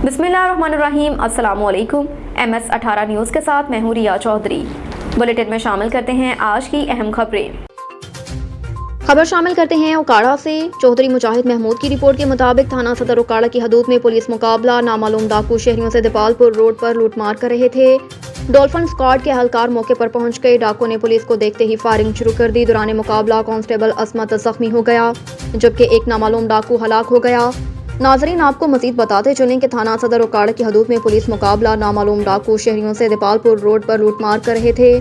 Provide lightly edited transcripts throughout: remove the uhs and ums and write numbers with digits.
बिस्मिल्लाहिर्रहमानिर्रहीम। अस्सलामुअलैकुम। MS18 news के साथ मैं हूँ रिया चौधरी। बुलेटिन में शामिल करते हैं आज की अहम खबरें। खबर शामिल करते हैं उकाड़ा से। चौधरी मुजाहिद महमूद की रिपोर्ट के मुताबिक थाना सदर उकाड़ा की हदूद में पुलिस मुकाबला। नामालूम डाकू शहरियों से दीपालपुर रोड पर लूटमार कर रहे थे। डॉल्फिन स्क्वाड के एहलकार मौके पर पहुंच गए। डाकू ने पुलिस को देखते ही फायरिंग शुरू कर दी। दौरान मुकाबला कांस्टेबल असमत जख्मी हो गया, जबकि एक नामालूम डाकू हलाक हो गया। नाजरीन, आपको मजीद बताते चलें कि थाना सदर उकाड़ा की हदूद में पुलिस मुकाबला। नामालूम डाकू शहरियों से दीपालपुर रोड पर लूटमार कर रहे थे।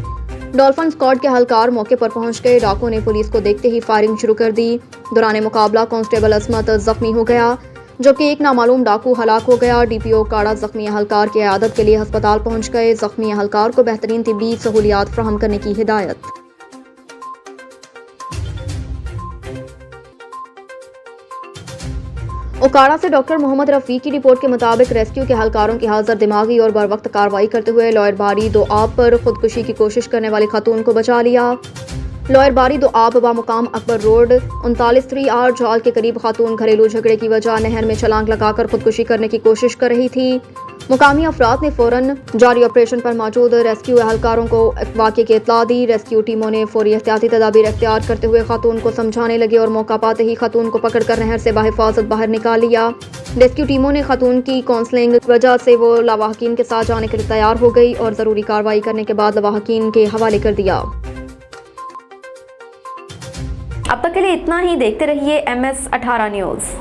डॉल्फिन स्क्वाड के एहलकार मौके पर पहुंच गए। डाकू ने पुलिस को देखते ही फायरिंग शुरू कर दी। दौरान मुकाबला कांस्टेबल असमत जख्मी हो गया, जबकि एक नामालूम डाकू हलाक हो गया। DPO उकाड़ा जख्मी एहलकार की इयादत के लिए अस्पताल पहुंच गए। जख्मी एहलकार को बेहतरीन तिब्बी सहूलियात फराहम करने की हिदायत। उकाड़ा से डॉक्टर मोहम्मद रफीक की रिपोर्ट के मुताबिक रेस्क्यू के एहलकारों की हाजिर दिमागी और बर वक्त कार्रवाई करते हुए लॉयर बारी दो आब पर खुदकुशी की कोशिश करने वाली खातून को बचा लिया। लॉयर बारी दो आब बामुकाम अकबर रोड 39 जाल के करीब खातून घरेलू झगड़े की वजह नहर में छलांग लगाकर खुदकुशी करने की कोशिश कर रही थी। मुकामी अफराद ने फौरन जारी ऑपरेशन पर मौजूद रेस्क्यू एहलकारों को वाक़े की इत्तला दी। रेस्क्यू टीमों ने फौरी एहतियाती तदाबीर इख्तियार करते हुए खातून को समझाने लगे और मौका पाते ही खातून को पकड़कर नहर से बाहिफाजत बाहर निकाल लिया। रेस्क्यू टीमों ने खातून की काउंसलिंग वजह से वो लावाहकीन के साथ जाने के लिए तैयार हो गई और ज़रूरी कार्रवाई करने के बाद लावाहकीन के हवाले कर दिया। अब तक के लिए इतना ही। देखते रहिए MS18 न्यूज़।